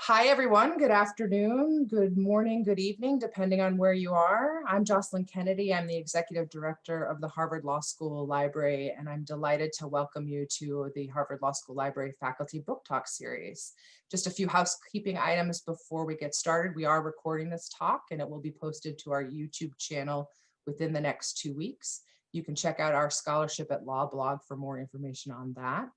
Hi, everyone. Good afternoon, good morning, good evening, depending on where you are. I'm Jocelyn Kennedy. I'm the Executive Director of the Harvard Law School Library, and I'm delighted to welcome you to the Harvard Law School Library Faculty Book Talk series. Just a few housekeeping items before we get started. We are recording this talk, and it will be posted to our YouTube channel within the next 2 weeks. You can check out our Scholarship at Law blog for more information on that.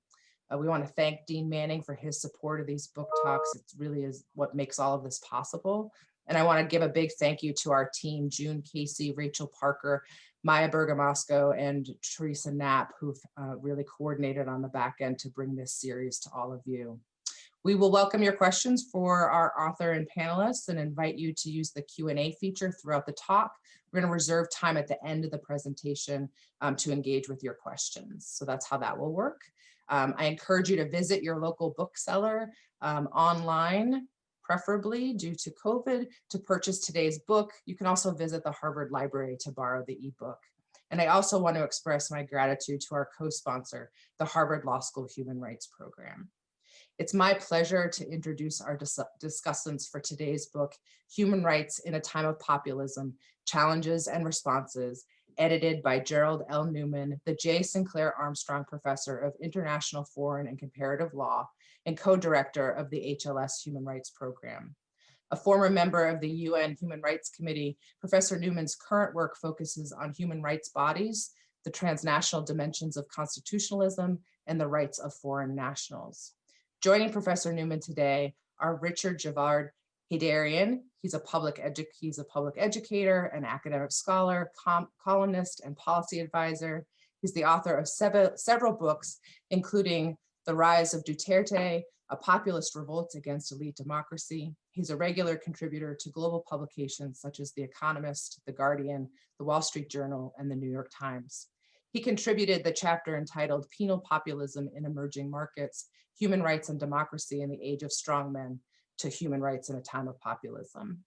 We want to thank Dean Manning for his support of these book talks. It really is what makes all of this possible. And I want to give a big thank you to our team, June Casey, Rachel Parker, Maya Bergamasco, and Teresa Knapp, who've really coordinated on the back end to bring this series to all of you. We will welcome your questions for our author and panelists and invite you to use the Q&A feature throughout the talk. We're going to reserve time at the end of the presentation to engage with your questions. So that's how that will work. I encourage you to visit your local bookseller online, preferably due to COVID, to purchase today's book. You can also visit the Harvard Library to borrow the ebook. And I also want to express my gratitude to our co-sponsor, the Harvard Law School Human Rights Program. It's my pleasure to introduce our discussants for today's book, Human Rights in a Time of Populism, Challenges and Responses, edited by Gerald L. Newman, the J. Sinclair Armstrong Professor of International Foreign and Comparative Law and co-director of the HLS Human Rights Program. A former member of the UN Human Rights Committee, Professor Newman's current work focuses on human rights bodies, the transnational dimensions of constitutionalism, and the rights of foreign nationals. Joining Professor Newman today are Richard Javad Heydarian. He's a public educator, an academic scholar, columnist, and policy advisor. He's the author of several books, including The Rise of Duterte, A Populist Revolt Against Elite Democracy. He's a regular contributor to global publications such as The Economist, The Guardian, The Wall Street Journal, and The New York Times. He contributed the chapter entitled Penal Populism in Emerging Markets, Human Rights and Democracy in the Age of Strongmen, to Human Rights in a Time of Populism.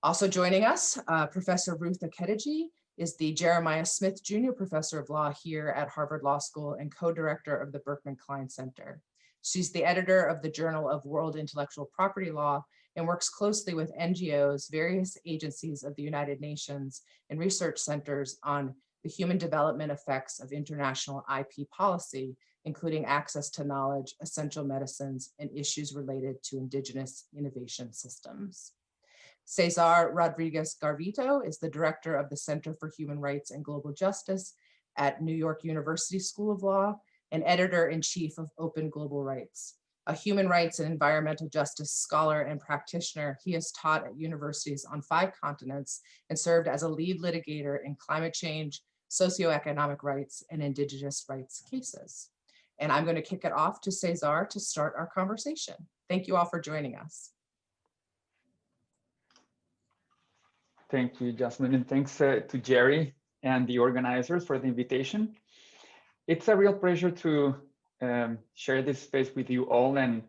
Also joining us, Professor Ruth Akediji is the Jeremiah Smith Jr. Professor of Law here at Harvard Law School and co-director of the Berkman Klein Center. She's the editor of the Journal of World Intellectual Property Law and works closely with NGOs, various agencies of the United Nations, and research centers on the human development effects of international IP policy, including access to knowledge, essential medicines, and issues related to indigenous innovation systems. Cesar Rodriguez Garvito is the director of the Center for Human Rights and Global Justice at New York University School of Law and editor-in-chief of Open Global Rights. A human rights and environmental justice scholar and practitioner, he has taught at universities on 5 continents and served as a lead litigator in climate change, socioeconomic rights, and indigenous rights cases. And I'm going to kick it off to Cesar to start our conversation. Thank you all for joining us. Thank you, Jocelyn, and thanks to Jerry and the organizers for the invitation. It's a real pleasure to share this space with you all and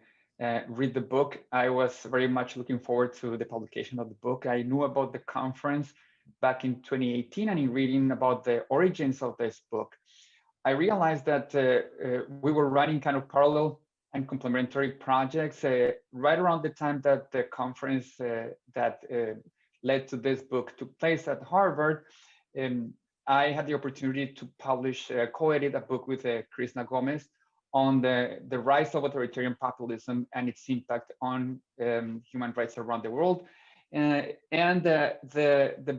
read the book. I was very much looking forward to the publication of the book. I knew about the conference back in 2018, and in reading about the origins of this book, I realized that we were running kind of parallel and complementary projects right around the time that the conference that led to this book took place at Harvard. I had the opportunity to publish, co-edit a book with Krishna Gomez on the rise of authoritarian populism and its impact on human rights around the world. The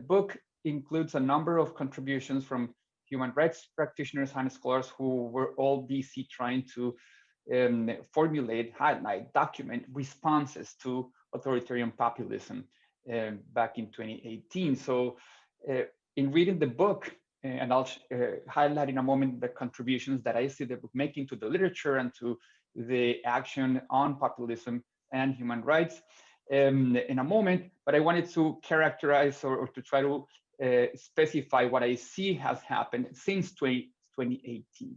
book includes a number of contributions from human rights practitioners and scholars who were all busy trying to formulate, highlight, document responses to authoritarian populism back in 2018. So in reading the book, and I'll highlight in a moment the contributions that I see the book making to the literature and to the action on populism and human rights in a moment, but I wanted to characterize or to try to specify what I see has happened since 2018.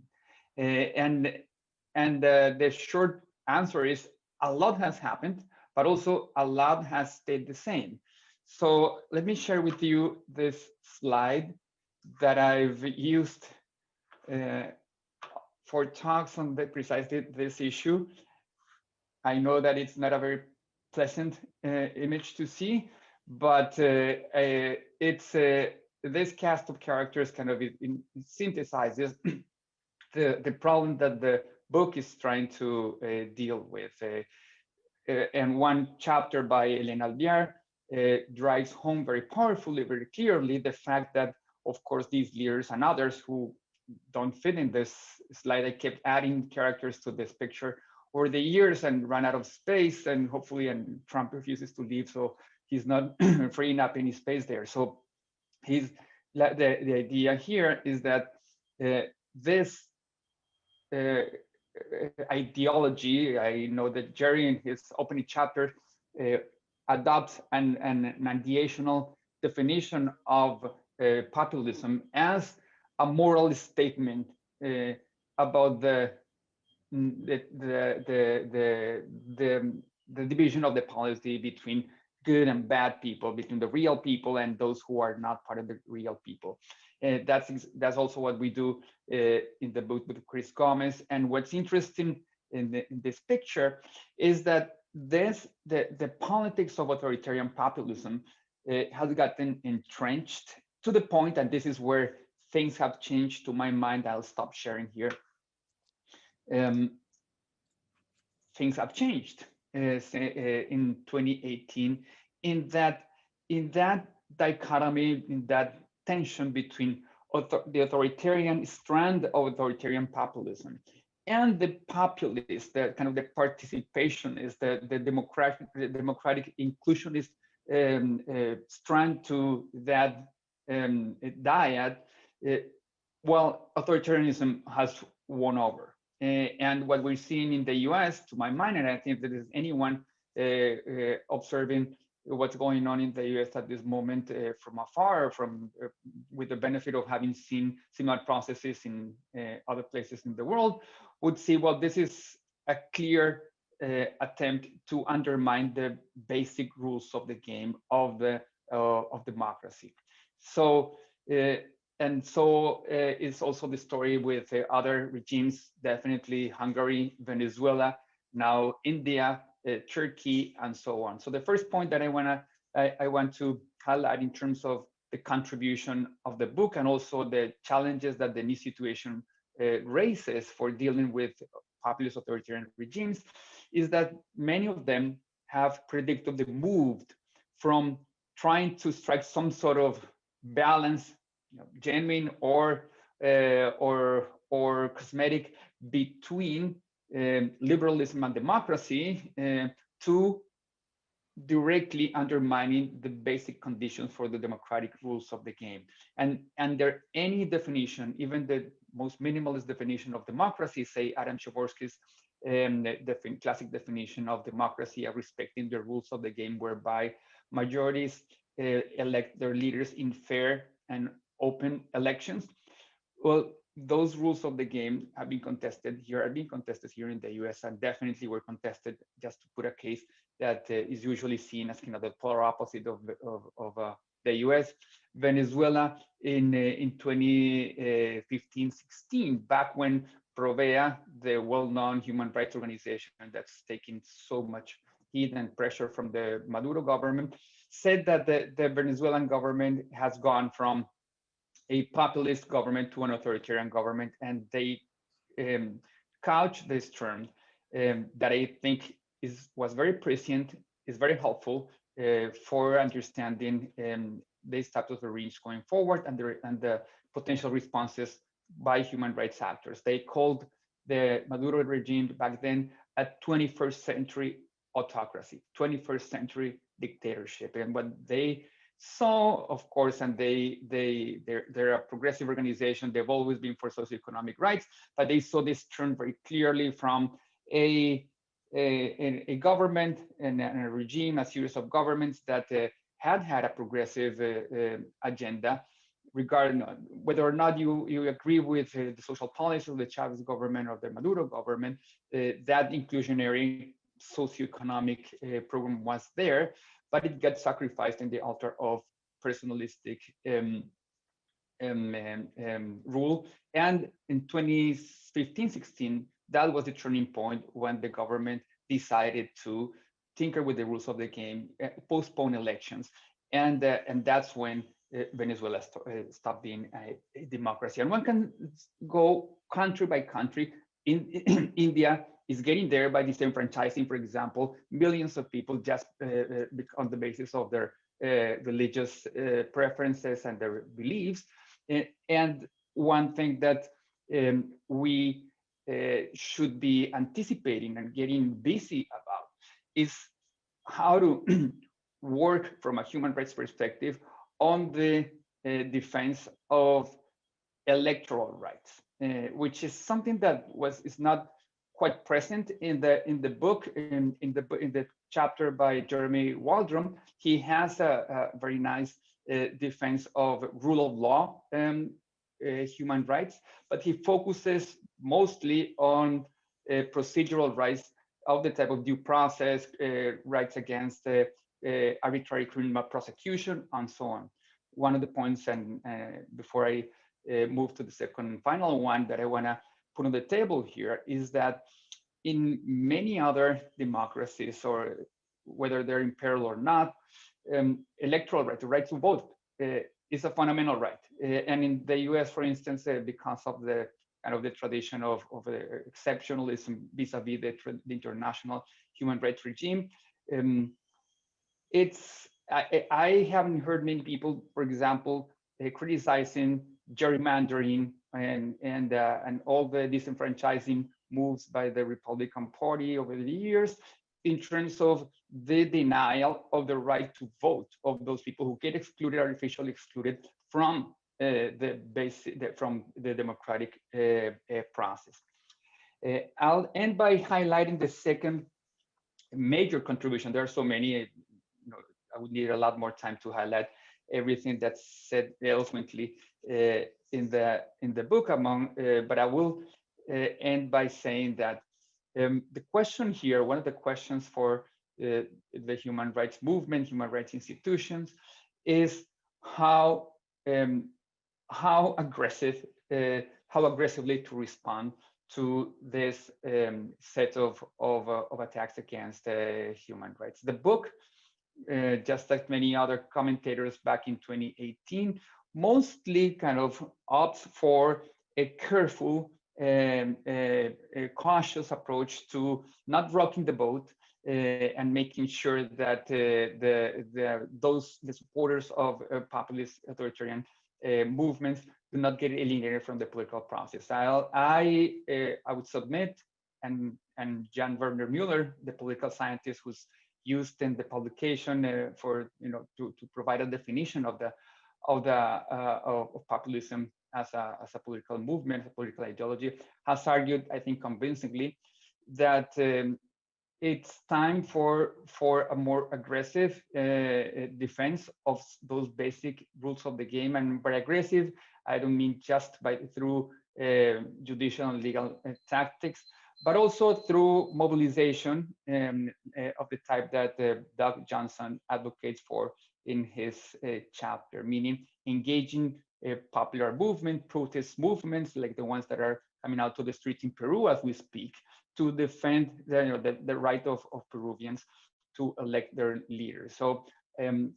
The short answer is a lot has happened, but also a lot has stayed the same. So let me share with you this slide that I've used for talks on precisely this issue. I know that it's not a very pleasant image to see, but it's this cast of characters kind of synthesizes the problem that the book is trying to deal with. And one chapter by Hélène Albière drives home very powerfully, very clearly, the fact that, of course, these leaders and others who don't fit in this slide, I kept adding characters to this picture over the years and ran out of space, and hopefully, and Trump refuses to leave, so he's not freeing up any space there. So the idea here is that this ideology, I know that Jerry in his opening chapter adopts an ideational definition of populism as a moral statement about the division of the policy between good and bad people, between the real people and those who are not part of the real people. That's also what we do in the book with Chris Gomez. And what's interesting in this picture is that the politics of authoritarian populism has gotten entrenched to the point, and this is where things have changed to my mind. I'll stop sharing here. Things have changed in 2018 in that dichotomy, in that tension between the authoritarian strand of authoritarian populism and the populist, the kind of the participationist, the democratic inclusionist strand to that dyad. Well, authoritarianism has won over. And what we're seeing in the US, to my mind, and I think that is anyone observing what's going on in the US at this moment from afar, with the benefit of having seen similar processes in other places in the world, would see, well, this is a clear attempt to undermine the basic rules of the game of democracy. So. And so it's also the story with other regimes, definitely Hungary, Venezuela, now India, Turkey, and so on. So the first point that I want to highlight in terms of the contribution of the book and also the challenges that the new situation raises for dealing with populist authoritarian regimes is that many of them have predictably moved from trying to strike some sort of balance, genuine or cosmetic, between liberalism and democracy to directly undermining the basic conditions for the democratic rules of the game. And under any definition, even the most minimalist definition of democracy, say Adam Przeworski's classic definition of democracy as respecting the rules of the game, whereby majorities elect their leaders in fair and open elections. Well, those rules of the game have been contested here in the US, and definitely were contested, just to put a case that is usually seen as kind of the polar opposite of the US. Venezuela in 2015-16, back when Provea, the well-known human rights organization that's taking so much heat and pressure from the Maduro government, said that the Venezuelan government has gone from a populist government to an authoritarian government, and they couch this term that I think was very prescient, is very helpful for understanding these types of regimes going forward and the potential responses by human rights actors. They called the Maduro regime back then a 21st century autocracy, 21st century dictatorship. And what they saw, of course, and they're a progressive organization, they've always been for socioeconomic rights, but they saw this turn very clearly from a government and a regime, a series of governments that had a progressive agenda, regarding whether or not you agree with the social policy of the Chavez government or the Maduro government. That inclusionary socioeconomic program was there, but it got sacrificed in the altar of personalistic rule. And in 2015-16, that was the turning point when the government decided to tinker with the rules of the game, postpone elections, and that's when Venezuela stopped being a democracy. And one can go country by country. In India is getting there by disenfranchising, for example, millions of people just on the basis of their religious preferences and their beliefs. And one thing that we should be anticipating and getting busy about is how to work from a human rights perspective on the defense of electoral rights, which is something that is not quite present in the book. In the chapter by Jeremy Waldron, he has a very nice defense of rule of law human rights, but he focuses mostly on procedural rights of the type of due process, rights against arbitrary criminal prosecution, and so on. One of the points, and before I move to the second and final one that I want to put on the table here, is that in many other democracies, or whether they're in peril or not, electoral right, the right to vote, is a fundamental right. And in the US, for instance, because of the kind of the tradition of exceptionalism vis-a-vis the international human rights regime, I haven't heard many people, for example, criticizing gerrymandering and all the disenfranchising moves by the Republican Party over the years, in terms of the denial of the right to vote of those people who get excluded, artificially excluded from from the democratic process. I'll end by highlighting the second major contribution. There are so many. I would need a lot more time to highlight everything that's said eloquently in the book but I will end by saying that the question here, one of the questions for the human rights movement, human rights institutions, is how aggressively to respond to this set of attacks against human rights. The book, just like many other commentators back in 2018, mostly kind of opts for a careful a cautious approach to not rocking the boat and making sure that the supporters of populist authoritarian movements do not get alienated from the political process. I would submit, and Jan Werner Mueller, the political scientist who's used in the publication to provide a definition of populism as a political movement, a political ideology, has argued, I think convincingly, that it's time for a more aggressive defense of those basic rules of the game. And by aggressive, I don't mean just through judicial and legal tactics, but also through mobilization of the type that Doug Johnson advocates for in his chapter, meaning engaging popular movement, protest movements like the ones that are coming out to the streets in Peru as we speak, to defend the right of Peruvians to elect their leaders. So, and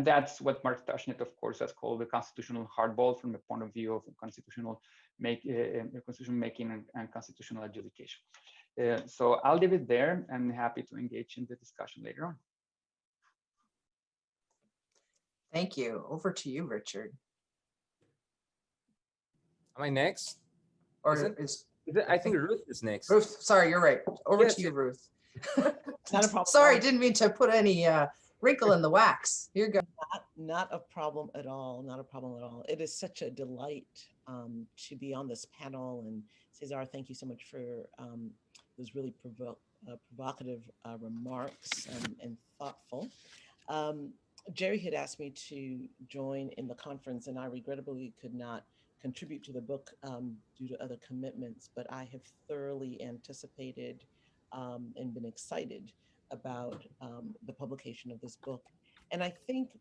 that's what Mark Tushnet, of course, has called the constitutional hardball from the point of view of constitutional making and constitutional adjudication. So I'll leave it there. I'm happy to engage in the discussion later on. Thank you. Over to you, Richard. Am I next? Or I think Ruth is next. Ruth, sorry, you're right. Over to you, Ruth. Not a problem. Sorry, didn't mean to put any wrinkle in the wax. Here you go. Not a problem at all. Not a problem at all. It is such a delight to be on this panel. And Cesar, thank you so much for those really provocative remarks and thoughtful. Jerry had asked me to join in the conference, and I regrettably could not contribute to the book due to other commitments, but I have thoroughly anticipated and been excited about the publication of this book. And I think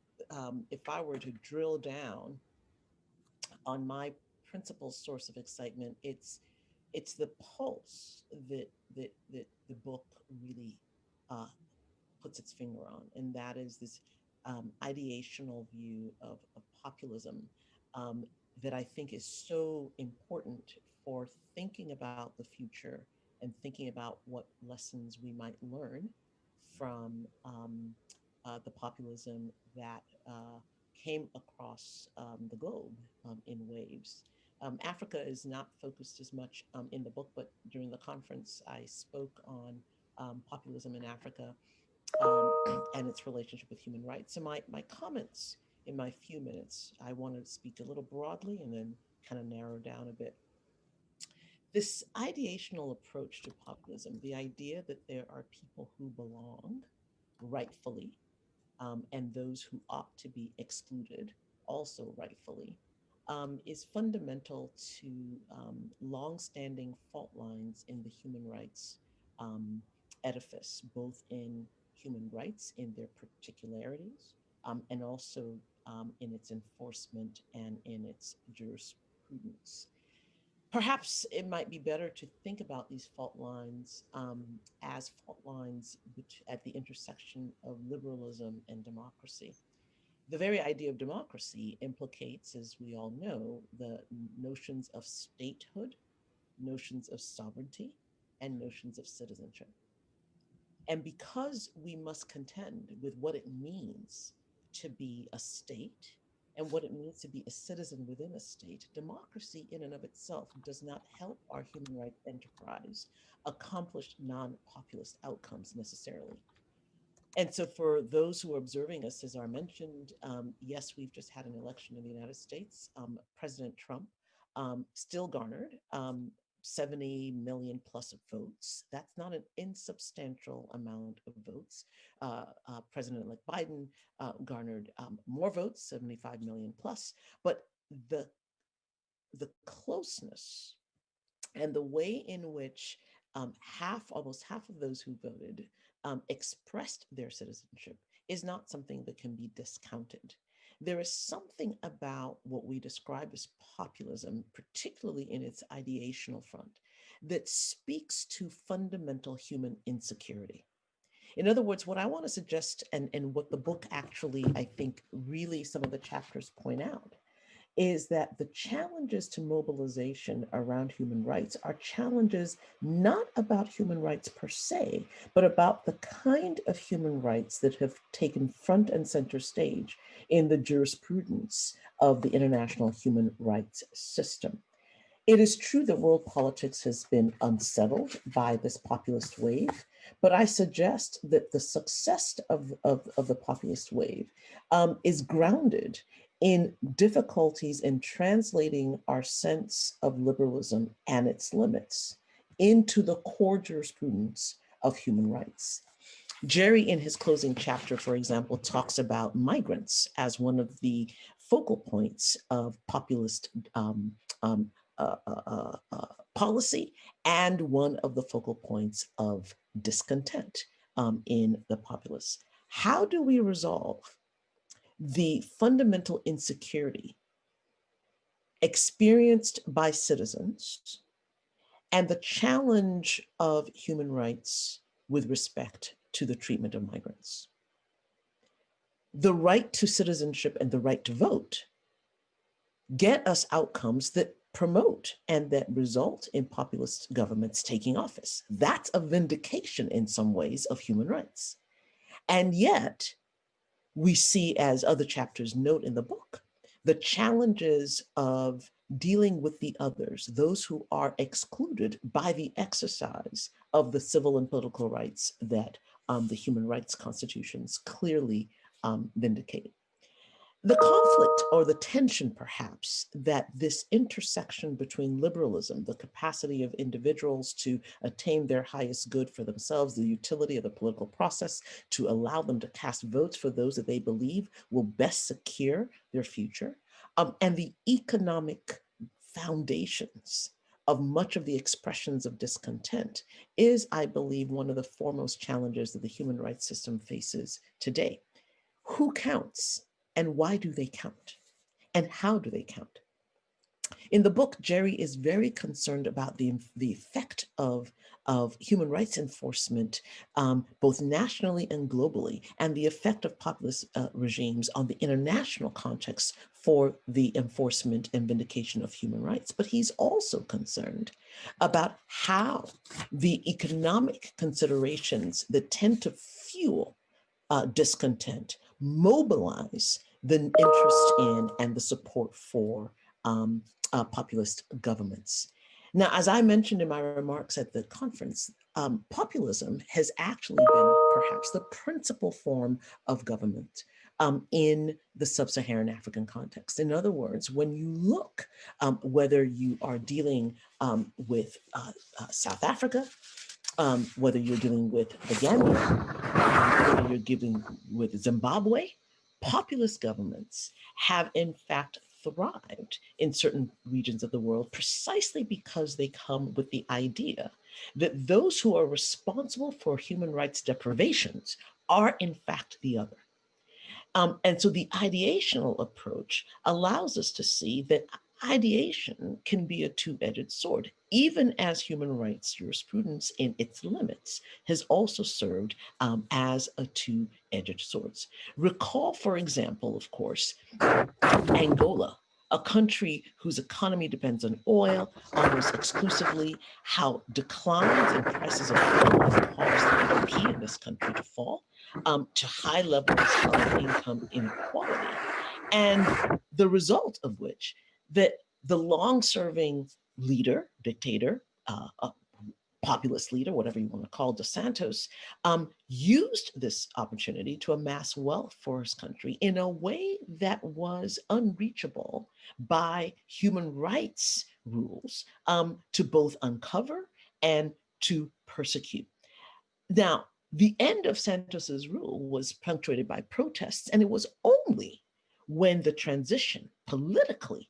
if I were to drill down on my principal source of excitement, it's the pulse that the book really puts its finger on, and that is this ideational view of populism that I think is so important for thinking about the future and thinking about what lessons we might learn from the populism that came across the globe in waves. Africa is not focused as much in the book, but during the conference, I spoke on populism in Africa and its relationship with human rights. So my comments in my few minutes, I want to speak a little broadly and then kind of narrow down a bit. This ideational approach to populism, the idea that there are people who belong rightfully and those who ought to be excluded also rightfully, is fundamental to longstanding fault lines in the human rights edifice, both in human rights in their particularities and also in its enforcement and in its jurisprudence. Perhaps it might be better to think about these fault lines as fault lines at the intersection of liberalism and democracy. The very idea of democracy implicates, as we all know, the notions of statehood, notions of sovereignty, and notions of citizenship. And because we must contend with what it means to be a state and what it means to be a citizen within a state, democracy in and of itself does not help our human rights enterprise accomplish non-populist outcomes necessarily. And so for those who are observing us, as I mentioned, yes, we've just had an election in the United States. President Trump still garnered 70 million plus votes. That's not an insubstantial amount of votes. President-elect Biden garnered more votes, 75 million plus, but the closeness and the way in which almost half of those who voted expressed their citizenship is not something that can be discounted. There is something about what we describe as populism, particularly in its ideational front, that speaks to fundamental human insecurity. In other words, what I want to suggest, and what the book actually, I think, really some of the chapters point out, is that the challenges to mobilization around human rights are challenges not about human rights per se, but about the kind of human rights that have taken front and center stage in the jurisprudence of the international human rights system. It is true that world politics has been unsettled by this populist wave, but I suggest that the success of the populist wave is grounded in difficulties in translating our sense of liberalism and its limits into the core jurisprudence of human rights. Jerry, in his closing chapter, for example, talks about migrants as one of the focal points of populist policy and one of the focal points of discontent in the populace. How do we resolve the fundamental insecurity experienced by citizens and the challenge of human rights with respect to the treatment of migrants? The right to citizenship and the right to vote get us outcomes that promote and that result in populist governments taking office. That's a vindication in some ways of human rights. And yet, we see, as other chapters note in the book, the challenges of dealing with the others, those who are excluded by the exercise of the civil and political rights that the human rights constitutions clearly vindicate. The conflict, or the tension perhaps, that this intersection between liberalism, the capacity of individuals to attain their highest good for themselves, the utility of the political process to allow them to cast votes for those that they believe will best secure their future, and the economic foundations of much of the expressions of discontent is, I believe, one of the foremost challenges that the human rights system faces today. Who counts? And why do they count? And how do they count? In the book, Jerry is very concerned about the effect of human rights enforcement, both nationally and globally, and the effect of populist regimes on the international context for the enforcement and vindication of human rights. But he's also concerned about how the economic considerations that tend to fuel discontent mobilize the interest in and the support for populist governments. Now, as I mentioned in my remarks at the conference, populism has actually been perhaps the principal form of government in the sub-Saharan African context. In other words, when you look, whether you are dealing with South Africa, whether you're dealing with the Gambia, whether you're dealing with Zimbabwe, populist governments have in fact thrived in certain regions of the world precisely because they come with the idea that those who are responsible for human rights deprivations are in fact the other. And so the ideational approach allows us to see that ideation can be a two-edged sword, even as human rights jurisprudence in its limits has also served as a two-edged sword. Recall, for example, of course, Angola, a country whose economy depends on oil almost exclusively, how declines in prices of oil have caused the GDP in this country to fall to high levels of income inequality. And the result of which, that the long-serving leader, dictator, populist leader, whatever you want to call Dos Santos, used this opportunity to amass wealth for his country in a way that was unreachable by human rights rules to both uncover and to persecute. Now, the end of Santos's rule was punctuated by protests, and it was only when the transition politically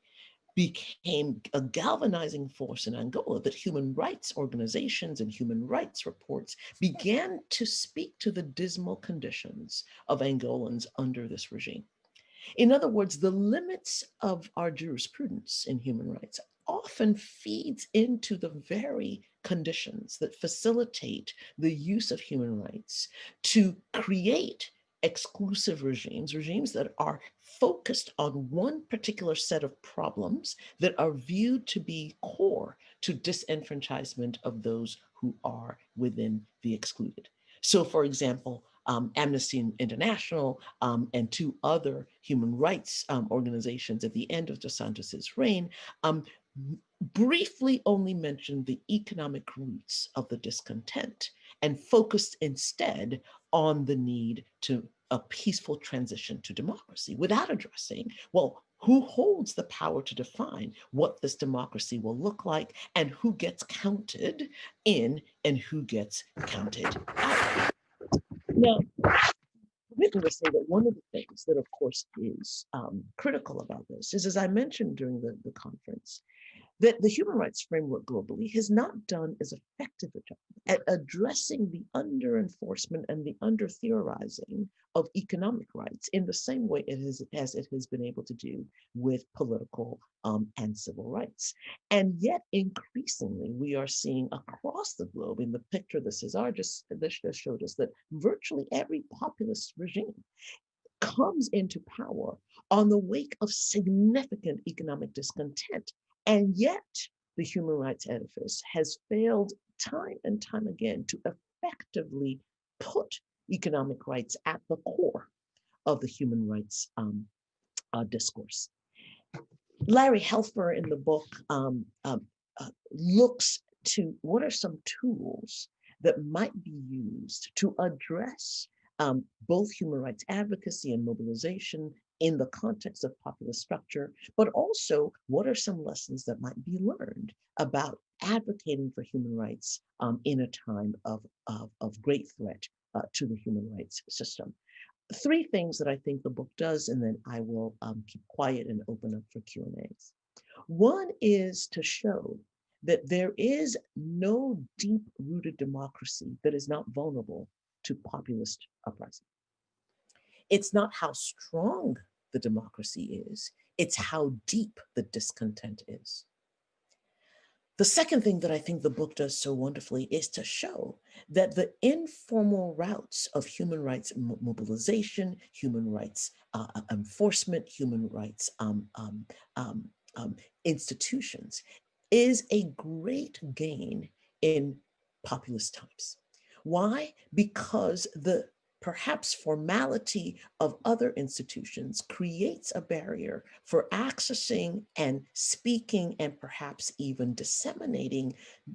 became a galvanizing force in Angola that human rights organizations and human rights reports began to speak to the dismal conditions of Angolans under this regime. In other words, the limits of our jurisprudence in human rights often feeds into the very conditions that facilitate the use of human rights to create exclusive regimes, regimes that are focused on one particular set of problems that are viewed to be core to disenfranchisement of those who are within the excluded. So, for example, Amnesty International and two other human rights organizations at the end of Dos Santos's reign briefly only mentioned the economic roots of the discontent and focused instead on the need to a peaceful transition to democracy without addressing, well, who holds the power to define what this democracy will look like and who gets counted in and who gets counted out. Now, permit me to say that one of the things that, of course, is critical about this is, as I mentioned during the conference, that the human rights framework globally has not done as effective a job at addressing the under-enforcement and the under-theorizing of economic rights in the same way as it has been able to do with political and civil rights. And yet, increasingly, we are seeing across the globe, in the picture that Cesar just showed us, that virtually every populist regime comes into power on the wake of significant economic discontent. And yet, the human rights edifice has failed time and time again to effectively put economic rights at the core of the human rights discourse. Larry Helfer in the book looks to what are some tools that might be used to address both human rights advocacy and mobilization in the context of populist structure, but also what are some lessons that might be learned about advocating for human rights in a time of great threat to the human rights system. Three things that I think the book does, and then I will keep quiet and open up for Q&As. One is to show that there is no deep-rooted democracy that is not vulnerable to populist uprising. It's not how strong the democracy is, it's how deep the discontent is. The second thing that I think the book does so wonderfully is to show that the informal routes of human rights mobilization, human rights enforcement, human rights institutions is a great gain in populist times. Why? Because the perhaps formality of other institutions creates a barrier for accessing and speaking and perhaps even disseminating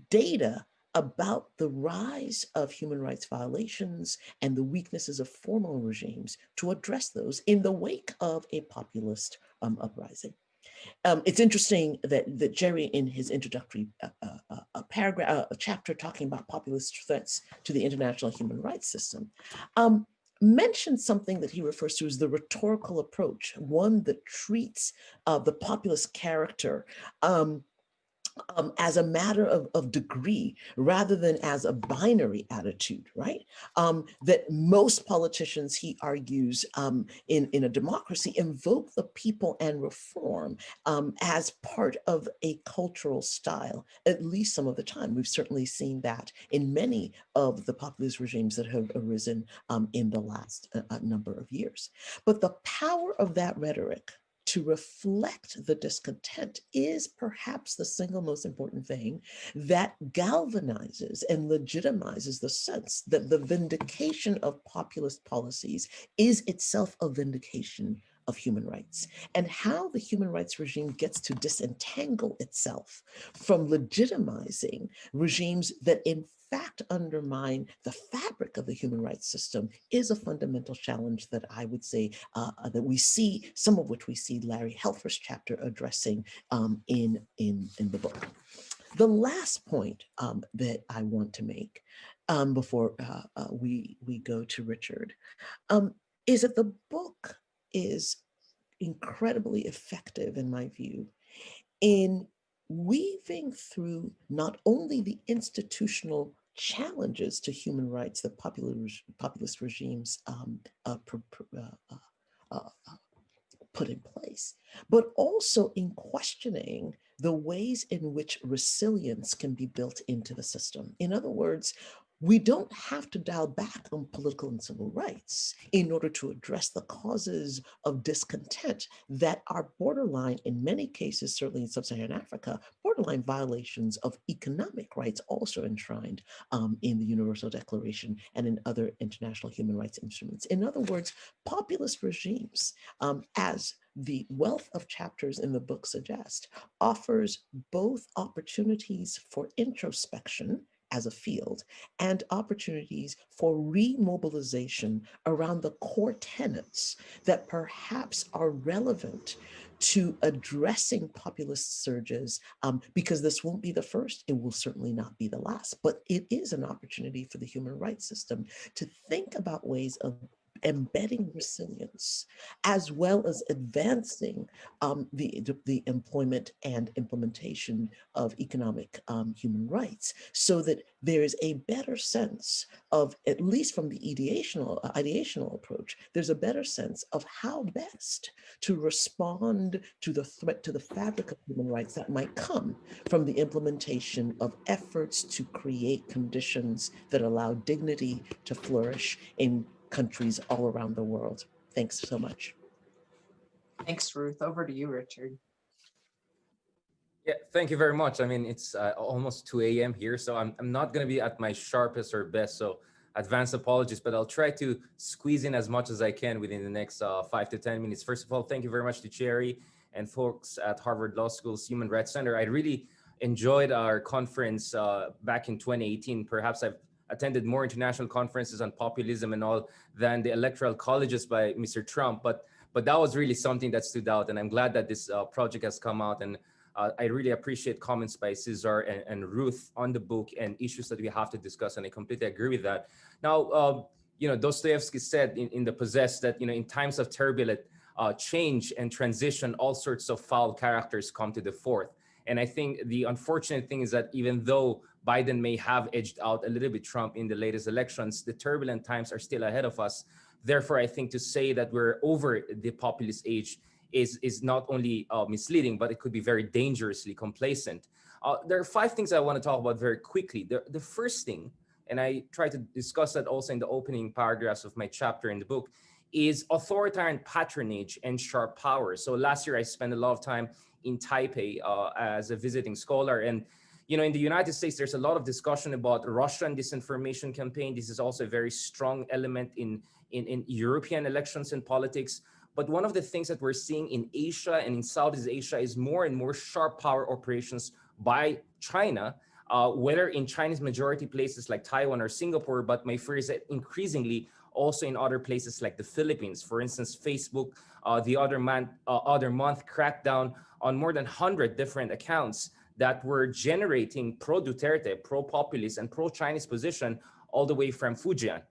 data about the rise of human rights violations and the weaknesses of formal regimes to address those in the wake of a populist uprising. It's interesting that Jerry, in his introductory paragraph, a chapter talking about populist threats to the international human rights system, mentioned something that he refers to as the rhetorical approach, one that treats the populist character as a matter of degree rather than as a binary attitude, right? That most politicians, he argues, in a democracy invoke the people and reform as part of a cultural style, at least some of the time. We've certainly seen that in many of the populist regimes that have arisen in the last number of years. But the power of that rhetoric to reflect the discontent is perhaps the single most important thing that galvanizes and legitimizes the sense that the vindication of populist policies is itself a vindication of human rights, and how the human rights regime gets to disentangle itself from legitimizing regimes that in fact undermine the fabric of the human rights system is a fundamental challenge that I would say that we see, some of which we see Larry Helfer's chapter addressing in the book. The last point that I want to make before we go to Richard is that the book is incredibly effective, in my view, in weaving through not only the institutional challenges to human rights that populist regimes put in place, but also in questioning the ways in which resilience can be built into the system. In other words, we don't have to dial back on political and civil rights in order to address the causes of discontent that are borderline, in many cases, certainly in sub-Saharan Africa, borderline violations of economic rights also enshrined in the Universal Declaration and in other international human rights instruments. In other words, populist regimes, as the wealth of chapters in the book suggest, offers both opportunities for introspection as a field and opportunities for remobilization around the core tenets that perhaps are relevant to addressing populist surges, because this won't be the first, it will certainly not be the last, but it is an opportunity for the human rights system to think about ways of embedding resilience, as well as advancing the employment and implementation of economic human rights, so that there is a better sense of, at least from the ideational approach, there's a better sense of how best to respond to the threat to the fabric of human rights that might come from the implementation of efforts to create conditions that allow dignity to flourish in countries all around the world. Thanks so much. Thanks, Ruth. Over to you, Richard. Yeah, thank you very much. I mean, it's almost 2 a.m. here, so I'm not going to be at my sharpest or best, so advance apologies, but I'll try to squeeze in as much as I can within the next 5 to 10 minutes. First of all, thank you very much to Cherry and folks at Harvard Law School's Human Rights Center. I really enjoyed our conference back in 2018. Perhaps I've attended more international conferences on populism and all than the electoral colleges by Mr. Trump, but that was really something that stood out, and I'm glad that this project has come out, and I really appreciate comments by Cesar and Ruth on the book and issues that we have to discuss, and I completely agree with that. Now, Dostoevsky said in The Possessed that, in times of turbulent change and transition, all sorts of foul characters come to the fore. And I think the unfortunate thing is that even though Biden may have edged out a little bit Trump in the latest elections, the turbulent times are still ahead of us. Therefore, I think to say that we're over the populist age is not only misleading, but it could be very dangerously complacent. There are 5 things I want to talk about very quickly. The first thing, and I try to discuss that also in the opening paragraphs of my chapter in the book, is authoritarian patronage and sharp power. So last year I spent a lot of time in Taipei as a visiting scholar, and in the United States, there's a lot of discussion about Russian disinformation campaign. This is also a very strong element in European elections and politics. But one of the things that we're seeing in Asia and in Southeast Asia is more and more sharp power operations by China, whether in Chinese majority places like Taiwan or Singapore, but my fear is that increasingly also in other places like the Philippines. For instance, Facebook the other month cracked down on more than 100 different accounts that were generating pro-Duterte, pro-populist, and pro-Chinese position all the way from Fujian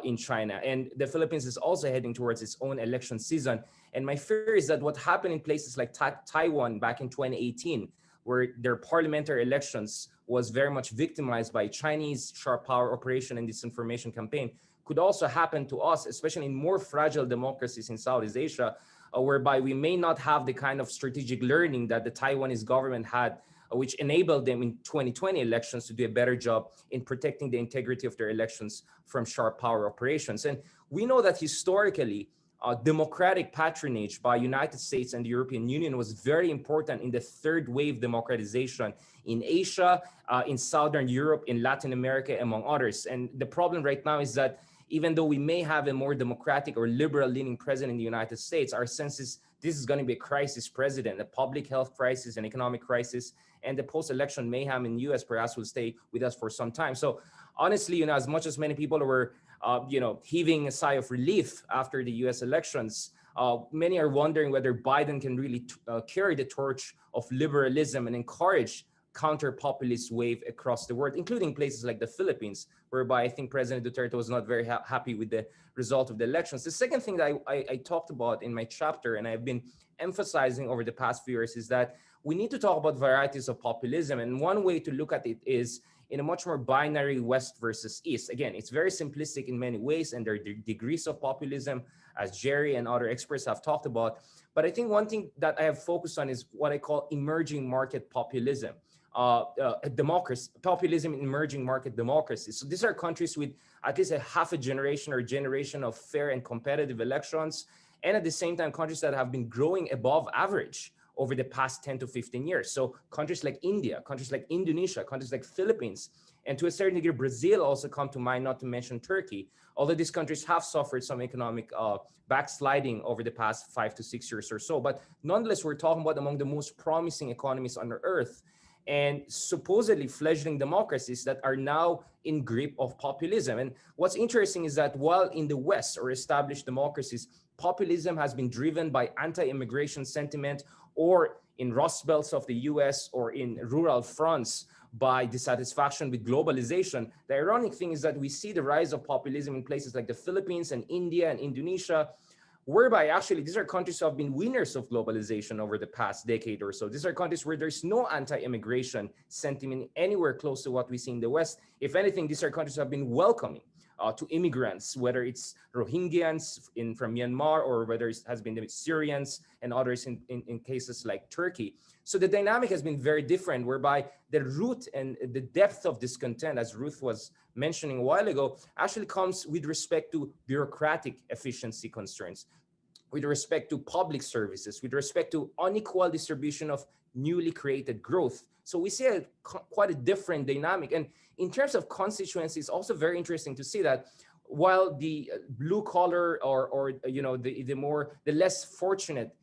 in China. And the Philippines is also heading towards its own election season. And my fear is that what happened in places like Taiwan back in 2018, where their parliamentary elections was very much victimized by Chinese sharp power operation and disinformation campaign, could also happen to us, especially in more fragile democracies in Southeast Asia, whereby we may not have the kind of strategic learning that the Taiwanese government had, which enabled them in 2020 elections to do a better job in protecting the integrity of their elections from sharp power operations. And we know that historically, democratic patronage by United States and the European Union was very important in the third wave democratization in Asia, in Southern Europe, in Latin America, among others. And the problem right now is that even though we may have a more democratic or liberal-leaning president in the United States, our sense is this is going to be a crisis president, a public health crisis, an economic crisis, and the post-election mayhem in the US perhaps will stay with us for some time. So honestly, as much as many people were, heaving a sigh of relief after the US elections, many are wondering whether Biden can really carry the torch of liberalism and encourage counter-populist wave across the world, including places like the Philippines, whereby I think President Duterte was not very happy with the result of the elections. The second thing that I talked about in my chapter, and I've been emphasizing over the past few years, is that we need to talk about varieties of populism. And one way to look at it is in a much more binary West versus East. Again, it's very simplistic in many ways, and there are degrees of populism, as Jerry and other experts have talked about. But I think one thing that I have focused on is what I call emerging market populism. Democracy, populism in emerging market democracies. So these are countries with at least a half a generation or generation of fair and competitive elections, and at the same time, countries that have been growing above average over the past 10 to 15 years. So countries like India, countries like Indonesia, countries like Philippines, and to a certain degree, Brazil also come to mind, not to mention Turkey, although these countries have suffered some economic backsliding over the past 5 to 6 years or so. But nonetheless, we're talking about among the most promising economies on earth, and supposedly fledgling democracies that are now in grip of populism. And what's interesting is that while in the West or established democracies, populism has been driven by anti-immigration sentiment, or in Rust Belts of the US or in rural fronts by dissatisfaction with globalization, the ironic thing is that we see the rise of populism in places like the Philippines and India and Indonesia, whereby actually these are countries who have been winners of globalization over the past decade or so. These are countries where there's no anti-immigration sentiment anywhere close to what we see in the West. If anything, these are countries who have been welcoming to immigrants, whether it's Rohingyans from Myanmar or whether it has been the Syrians and others in cases like Turkey. So the dynamic has been very different, whereby the root and the depth of discontent, as Ruth was mentioning a while ago, actually comes with respect to bureaucratic efficiency concerns, with respect to public services, with respect to unequal distribution of newly created growth. So we see quite a different dynamic. And in terms of constituency, it's also very interesting to see that while the blue collar or the less fortunate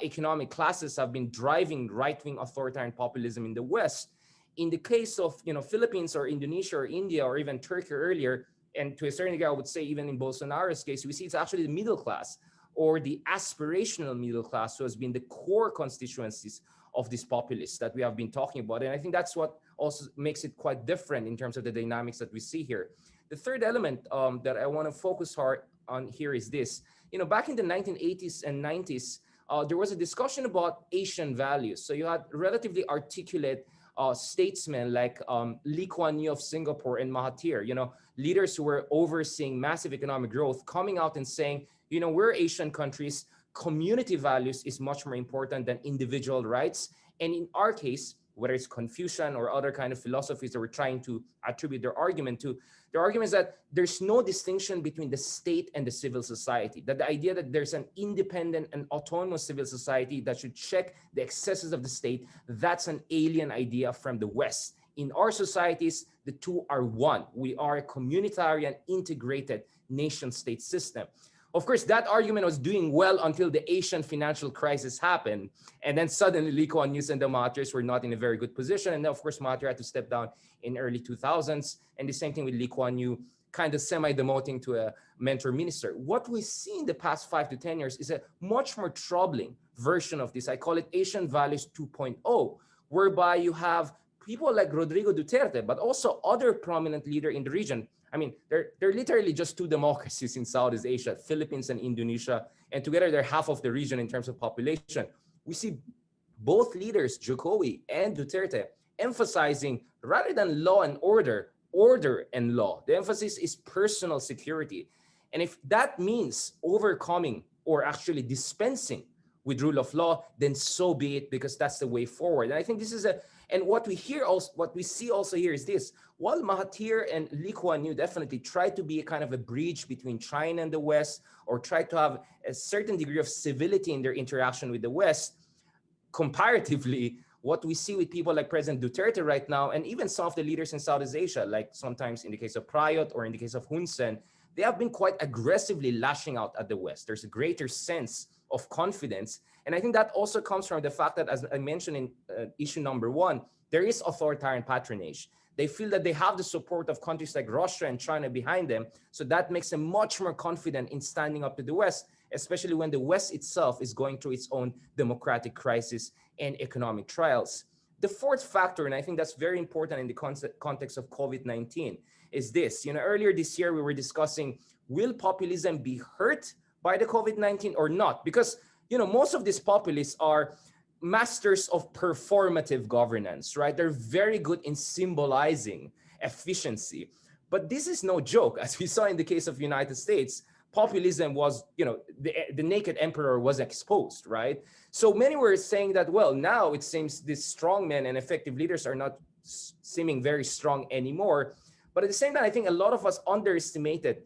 economic classes have been driving right-wing authoritarian populism in the West, in the case of Philippines or Indonesia or India or even Turkey earlier, and to a certain degree, I would say even in Bolsonaro's case, we see it's actually the middle class or the aspirational middle class who has been the core constituencies of these populists that we have been talking about. And I think that's what also makes it quite different in terms of the dynamics that we see here. The third element that I want to focus hard on here is this. Back in the 1980s and 90s, there was a discussion about Asian values. So you had relatively articulate statesmen like Lee Kuan Yew of Singapore and Mahathir, leaders who were overseeing massive economic growth, coming out and saying, we're Asian countries, community values is much more important than individual rights. And in our case, whether it's Confucian or other kind of philosophies that we're trying to attribute their argument to, their argument is that there's no distinction between the state and the civil society, that the idea that there's an independent and autonomous civil society that should check the excesses of the state, that's an alien idea from the West. In our societies, the two are one. We are a communitarian, integrated nation-state system. Of course, that argument was doing well until the Asian financial crisis happened. And then suddenly Lee Kuan Yew and the Mahathir were not in a very good position. And then, of course, Mahathir had to step down in early 2000s. And the same thing with Lee Kuan Yew, kind of semi-demoting to a mentor minister. What we see in the past 5 to 10 years is a much more troubling version of this. I call it Asian Values 2.0, whereby you have people like Rodrigo Duterte, but also other prominent leaders in the region. I mean, they're literally just two democracies in Southeast Asia, Philippines and Indonesia, and together they're half of the region in terms of population. We see both leaders, Jokowi and Duterte, emphasizing rather than law and order, order and law. The emphasis is personal security. And if that means overcoming or actually dispensing with rule of law, then so be it, because that's the way forward. And I think this is and what we hear also, what we see also here is this: while Mahathir and Lee Kuan Yew definitely try to be a kind of a bridge between China and the West, or try to have a certain degree of civility in their interaction with the West, comparatively, what we see with people like President Duterte right now, and even some of the leaders in Southeast Asia, like sometimes in the case of Prayut or in the case of Hun Sen, they have been quite aggressively lashing out at the West. There's a greater sense of confidence. And I think that also comes from the fact that, as I mentioned in issue number 1, there is authoritarian patronage. They feel that they have the support of countries like Russia and China behind them. So that makes them much more confident in standing up to the West, especially when the West itself is going through its own democratic crisis and economic trials. The fourth factor, and I think that's very important in the context of COVID-19, is this. Earlier this year, we were discussing, will populism be hurt by the COVID-19 or not? Because, most of these populists are masters of performative governance, right? They're very good in symbolizing efficiency. But this is no joke. As we saw in the case of the United States, populism was, the naked emperor was exposed, right? So many were saying that, well, now it seems these strong men and effective leaders are not seeming very strong anymore. But at the same time, I think a lot of us underestimated,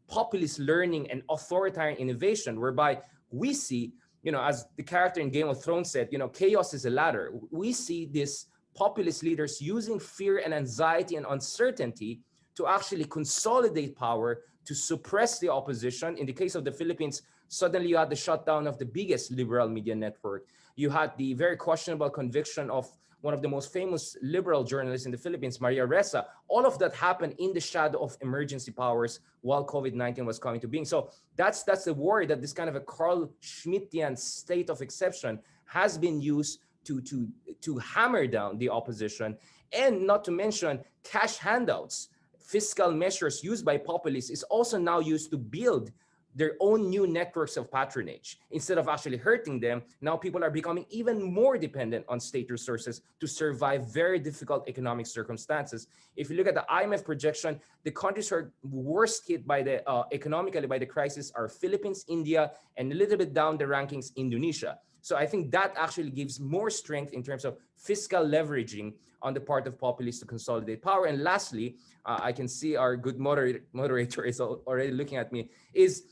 populist learning and authoritarian innovation, whereby we see, as the character in Game of Thrones said, chaos is a ladder. We see these populist leaders using fear and anxiety and uncertainty to actually consolidate power, to suppress the opposition. In the case of the Philippines, suddenly you had the shutdown of the biggest liberal media network. You had the very questionable conviction of one of the most famous liberal journalists in the Philippines, Maria Ressa. All of that happened in the shadow of emergency powers while COVID-19 was coming to being. So that's the worry that this kind of a Carl Schmittian state of exception has been used to hammer down the opposition, and not to mention cash handouts. Fiscal measures used by populists is also now used to build their own new networks of patronage. Instead of actually hurting them, now people are becoming even more dependent on state resources to survive very difficult economic circumstances. If you look at the IMF projection, the countries who are worst hit by the economically by the crisis are Philippines, India, and a little bit down the rankings, Indonesia. So I think that actually gives more strength in terms of fiscal leveraging on the part of populists to consolidate power. And lastly, I can see our good moderator is already looking at me, is,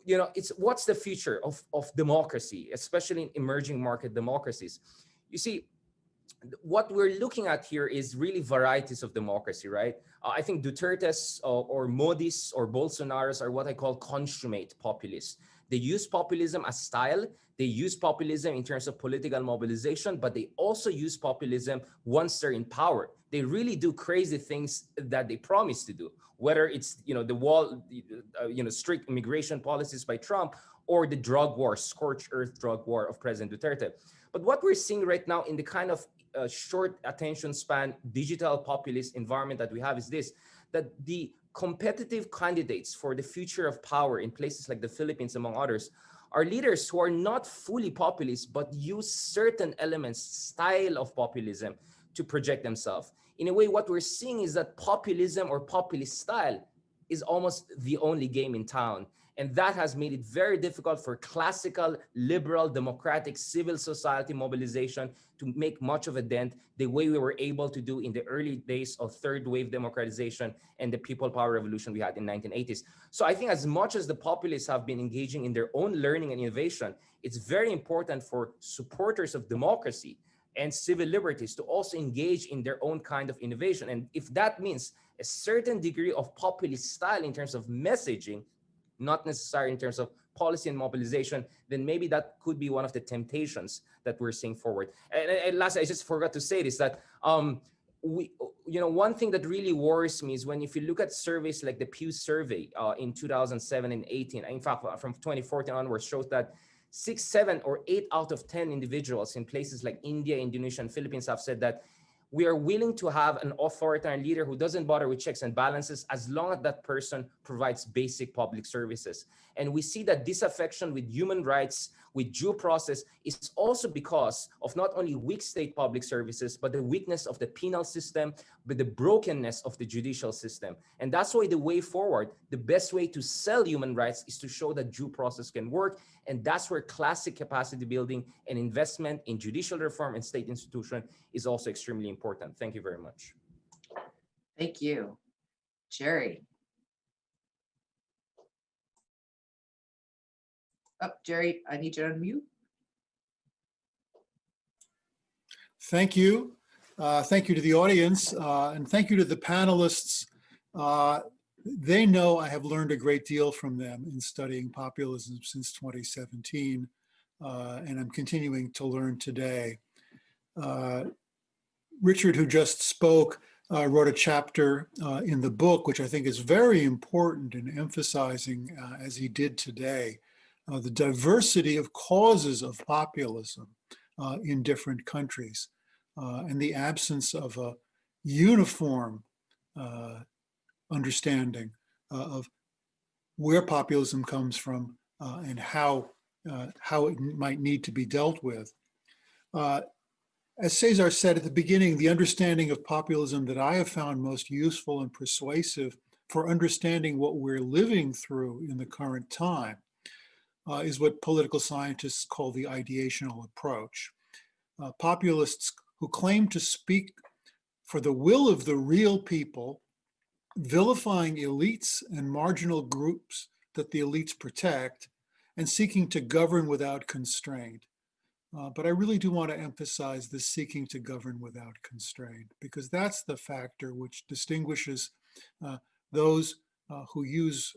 it's what's the future of democracy, especially in emerging market democracies. You see, what we're looking at here is really varieties of democracy, right? I think Duterte's or Modi's or Bolsonaro's are what I call consummate populists. They use populism as style. They use populism in terms of political mobilization, but they also use populism once they're in power. They really do crazy things that they promise to do, whether it's, the wall, strict immigration policies by Trump, or the drug war, scorched earth drug war of President Duterte. But what we're seeing right now in the kind of short attention span, digital populist environment that we have is this, that the competitive candidates for the future of power in places like the Philippines, among others, are leaders who are not fully populist, but use certain elements, style of populism to project themselves. In a way, what we're seeing is that populism or populist style is almost the only game in town. And that has made it very difficult for classical, liberal, democratic, civil society mobilization to make much of a dent the way we were able to do in the early days of third wave democratization and the people power revolution we had in 1980s. So I think as much as the populists have been engaging in their own learning and innovation, it's very important for supporters of democracy and civil liberties to also engage in their own kind of innovation. And if that means a certain degree of populist style in terms of messaging, not necessarily in terms of policy and mobilization, then maybe that could be one of the temptations that we're seeing forward. And last, I just forgot to say this, that one thing that really worries me is when if you look at surveys like the Pew survey in 2007 and 18, in fact, from 2014 onwards, shows that 6, 7, or 8 out of 10 individuals in places like India, Indonesia, and Philippines have said that we are willing to have an authoritarian leader who doesn't bother with checks and balances as long as that person provides basic public services. And we see that disaffection with human rights, with due process, is also because of not only weak state public services, but the weakness of the penal system, but the brokenness of the judicial system. And that's why the way forward, the best way to sell human rights is to show that due process can work. And that's where classic capacity building and investment in judicial reform and state institution is also extremely important. Thank you very much. Thank you. Jerry. Oh, Jerry, I need you to unmute. Thank you. Thank you to the audience, and thank you to the panelists. They know I have learned a great deal from them in studying populism since 2017, and I'm continuing to learn today. Richard, who just spoke, wrote a chapter in the book, which I think is very important in emphasizing, as he did today, the diversity of causes of populism in different countries, and the absence of a uniform understanding of where populism comes from and how it might need to be dealt with. As Cesar said at the beginning, the understanding of populism that I have found most useful and persuasive for understanding what we're living through in the current time is what political scientists call the ideational approach. Populists who claim to speak for the will of the real people, vilifying elites and marginal groups that the elites protect, and seeking to govern without constraint. But I really do want to emphasize this seeking to govern without constraint, because that's the factor which distinguishes those who use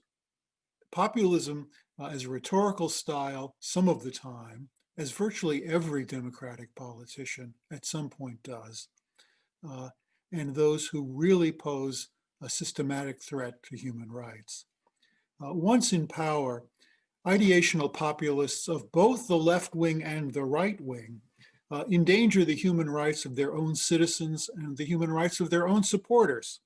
populism as a rhetorical style some of the time, as virtually every democratic politician at some point does, and those who really pose a systematic threat to human rights. Once in power, ideational populists of both the left wing and the right wing endanger the human rights of their own citizens and the human rights of their own supporters,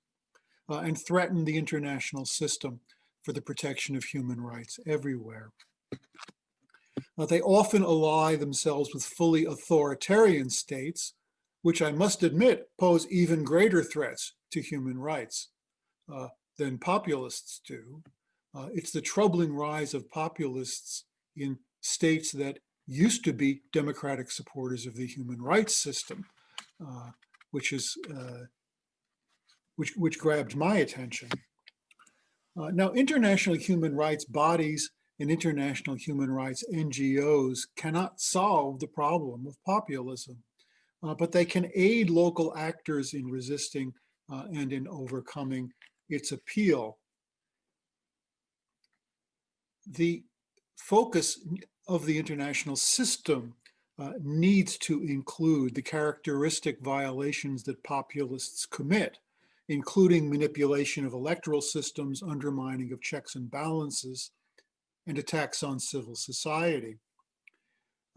and threaten the international system for the protection of human rights everywhere. They often ally themselves with fully authoritarian states, which I must admit pose even greater threats to human rights than populists do. It's the troubling rise of populists in states that used to be democratic supporters of the human rights system, which grabbed my attention. Now, international human rights bodies and international human rights NGOs cannot solve the problem of populism, but they can aid local actors in resisting and in overcoming its appeal. The focus of the international system needs to include the characteristic violations that populists commit, including manipulation of electoral systems, undermining of checks and balances, and attacks on civil society.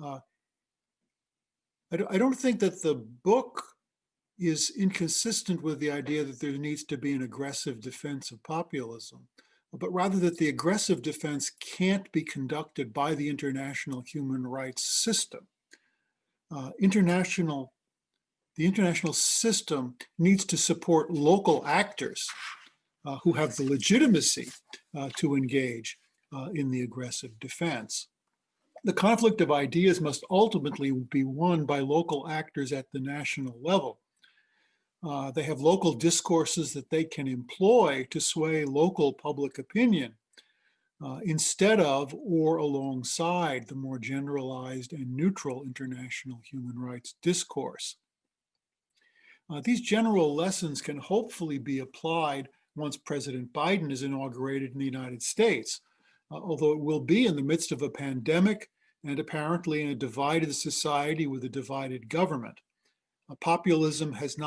I don't think that the book is inconsistent with the idea that there needs to be an aggressive defense of populism, but rather that the aggressive defense can't be conducted by the international human rights system. The international system needs to support local actors who have the legitimacy to engage in the aggressive defense. The conflict of ideas must ultimately be won by local actors at the national level. They have local discourses that they can employ to sway local public opinion instead of or alongside the more generalized and neutral international human rights discourse. These general lessons can hopefully be applied once President Biden is inaugurated in the United States, although it will be in the midst of a pandemic and apparently in a divided society with a divided government. Populism has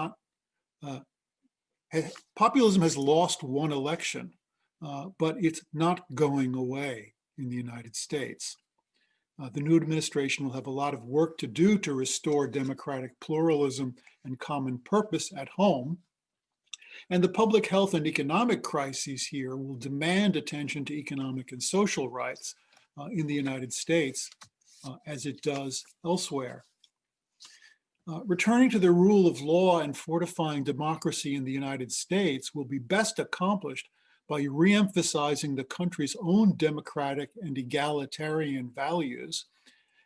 lost one election, but it's not going away in the United States. The new administration will have a lot of work to do to restore democratic pluralism and common purpose at home. And the public health and economic crises here will demand attention to economic and social rights in the United States as it does elsewhere. Returning to the rule of law and fortifying democracy in the United States will be best accomplished by reemphasizing the country's own democratic and egalitarian values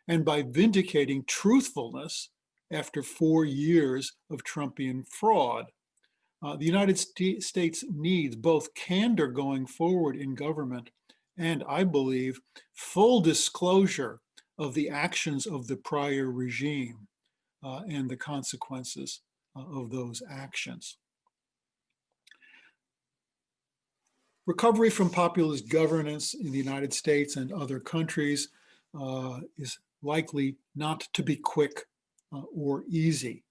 and by vindicating truthfulness after 4 years of Trumpian fraud. The United States needs both candor going forward in government and, I believe, full disclosure of the actions of the prior regime and the consequences of those actions. Recovery from populist governance in the United States and other countries is likely not to be quick or easy.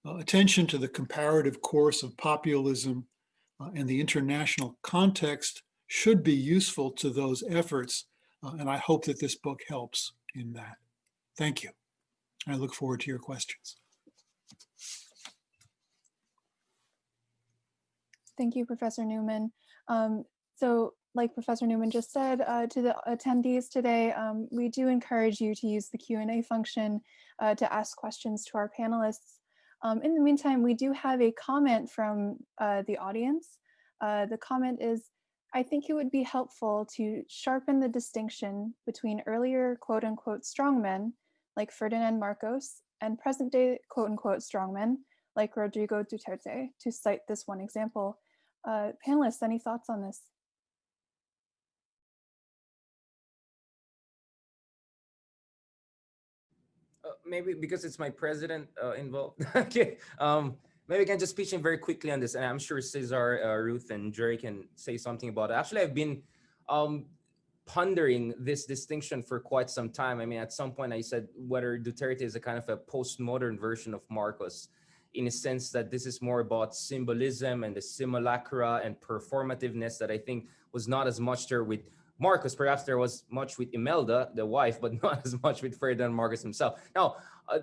Attention to the comparative course of populism and the international context should be useful to those efforts, and I hope that this book helps in that. Thank you. I look forward to your questions. Thank you, Professor Newman. So like Professor Newman just said to the attendees today, we do encourage you to use the Q&A function to ask questions to our panelists. In the meantime, we do have a comment from the audience. The comment is, I think it would be helpful to sharpen the distinction between earlier quote unquote strongmen like Ferdinand Marcos and present day quote unquote strongmen like Rodrigo Duterte, to cite this one example. Panelists, any thoughts on this? Maybe because it's my president involved. Okay. Maybe I can just pitch in very quickly on this, and I'm sure Cesar, Ruth, and Jerry can say something about it. Actually, I've been pondering this distinction for quite some time. I mean, at some point I said whether Duterte is a kind of a postmodern version of Marcos, in a sense that this is more about symbolism and the simulacra and performativeness that I think was not as much there with Marcos. Perhaps there was much with Imelda, the wife, but not as much with Ferdinand Marcos himself. Now,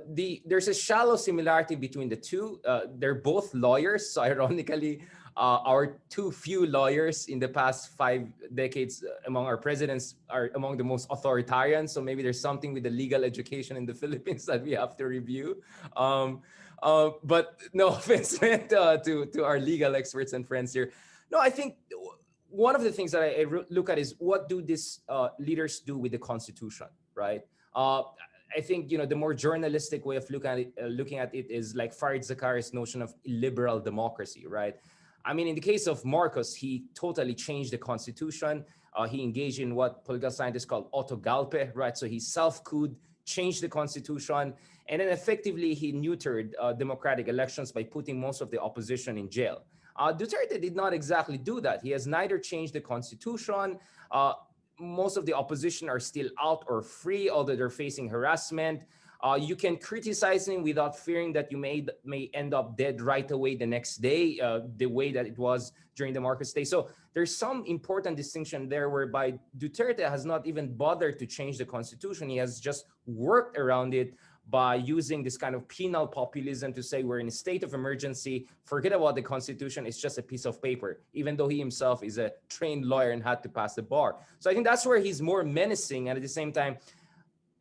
there's a shallow similarity between the two. They're both lawyers, so ironically, our too few lawyers in the past 5 decades among our presidents are among the most authoritarian. So maybe there's something with the legal education in the Philippines that we have to review. But no offense meant to our legal experts and friends here. No, I think one of the things that I look at is what do these leaders do with the Constitution, right? I think the more journalistic way of looking at it is like Farid Zakaria's notion of illiberal democracy, right? I mean, in the case of Marcos, he totally changed the Constitution. He engaged in what political scientists call autogalpe, right? So he self-could, changed the Constitution, and then effectively he neutered democratic elections by putting most of the opposition in jail. Duterte did not exactly do that. He has neither changed the Constitution. Most of the opposition are still out or free, although they're facing harassment. You can criticize him without fearing that you may end up dead right away the next day, the way that it was during the Marcos day. So there's some important distinction there whereby Duterte has not even bothered to change the Constitution. He has just worked around it by using this kind of penal populism to say we're in a state of emergency, forget about the Constitution, it's just a piece of paper, even though he himself is a trained lawyer and had to pass the bar. So I think that's where he's more menacing and at the same time,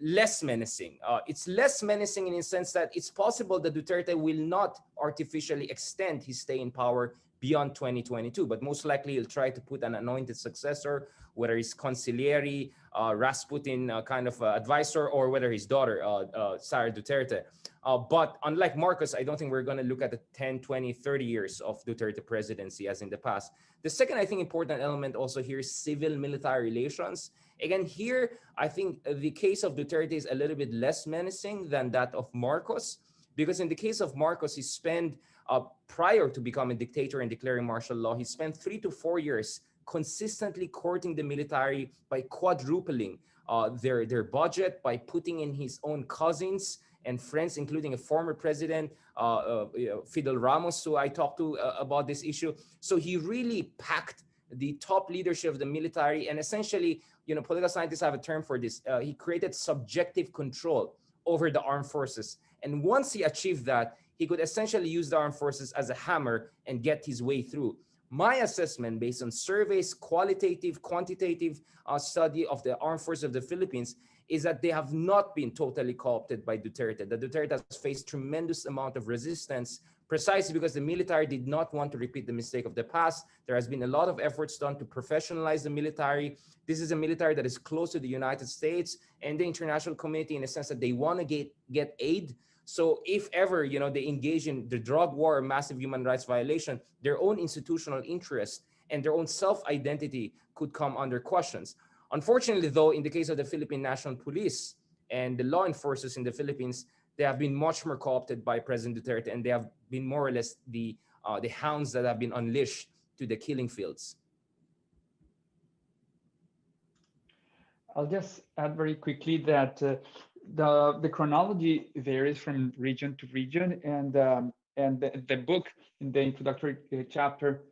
less menacing. It's less menacing in the sense that it's possible that Duterte will not artificially extend his stay in power beyond 2022, but most likely he'll try to put an anointed successor, whether he's consigliere, Rasputin kind of advisor, or whether his daughter, Sara Duterte. But unlike Marcos, I don't think we're going to look at the 10, 20, 30 years of Duterte presidency as in the past. The second, I think, important element also here is civil-military relations. Again, here, I think the case of Duterte is a little bit less menacing than that of Marcos, because in the case of Marcos, he spent, prior to becoming dictator and declaring martial law, he spent 3 to 4 years consistently courting the military by quadrupling their budget, by putting in his own cousins and friends, including a former president, Fidel Ramos, who I talked to about this issue. So he really packed the top leadership of the military, and essentially, political scientists have a term for this. He created subjective control over the armed forces. And once he achieved that, he could essentially use the armed forces as a hammer and get his way through. My assessment, based on surveys, qualitative, quantitative study of the armed forces of the Philippines, is that they have not been totally co-opted by Duterte. That Duterte has faced tremendous amount of resistance, precisely because the military did not want to repeat the mistake of the past. There has been a lot of efforts done to professionalize the military. This is a military that is close to the United States and the international community, in a sense that they want to get aid. So if ever, they engage in the drug war or massive human rights violation, their own institutional interest and their own self-identity could come under questions. Unfortunately, though, in the case of the Philippine National Police and the law enforcers in the Philippines, they have been much more co-opted by President Duterte, and they have been more or less the hounds that have been unleashed to the killing fields. I'll just add very quickly that the chronology varies from region to region, and the book in the introductory chapter,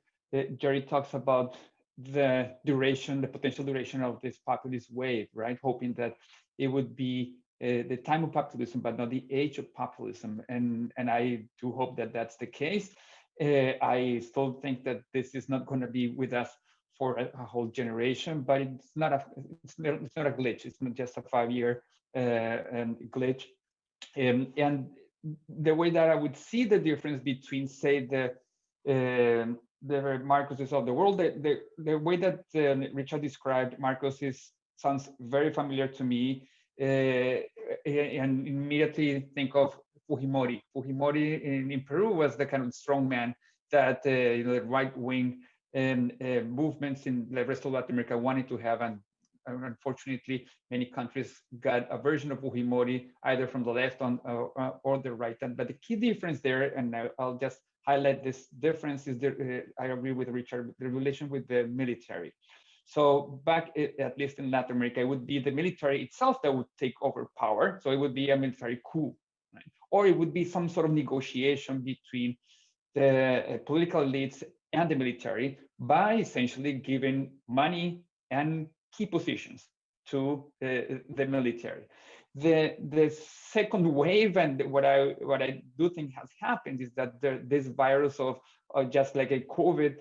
Jerry talks about the duration, the potential duration of this populist wave, right? Hoping that it would be the time of populism, but not the age of populism. And I do hope that that's the case. I still think that this is not going to be with us for a whole generation, but it's not a glitch. It's not just a 5-year glitch. And the way that I would see the difference between, say, the Marcoses of the world, the way that Richard described Marcos sounds very familiar to me, and immediately think of Fujimori. Fujimori in Peru was the kind of strong man that the right-wing movements in the rest of Latin America wanted to have, and unfortunately, many countries got a version of Fujimori either from the left or the right. But the key difference there, and I'll just highlight this difference, is I agree with Richard, the relation with the military. So back, at least in Latin America, it would be the military itself that would take over power. So it would be a military coup, right? Or it would be some sort of negotiation between the political elites and the military by essentially giving money and key positions to the military. The second wave, and what I do think has happened, is that this virus of just like a COVID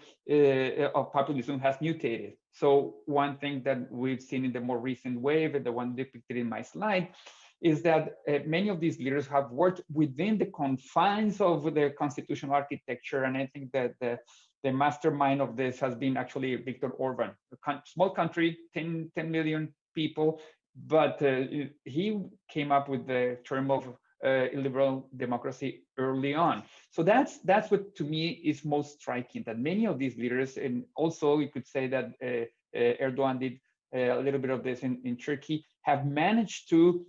of populism has mutated. So one thing that we've seen in the more recent wave, the one depicted in my slide, is that many of these leaders have worked within the confines of the constitutional architecture, and I think that the mastermind of this has been actually Viktor Orban, a small country, 10 million people, but he came up with the term of illiberal democracy early on. So that's what to me is most striking, that many of these leaders, and also you could say that Erdogan did a little bit of this in Turkey, have managed to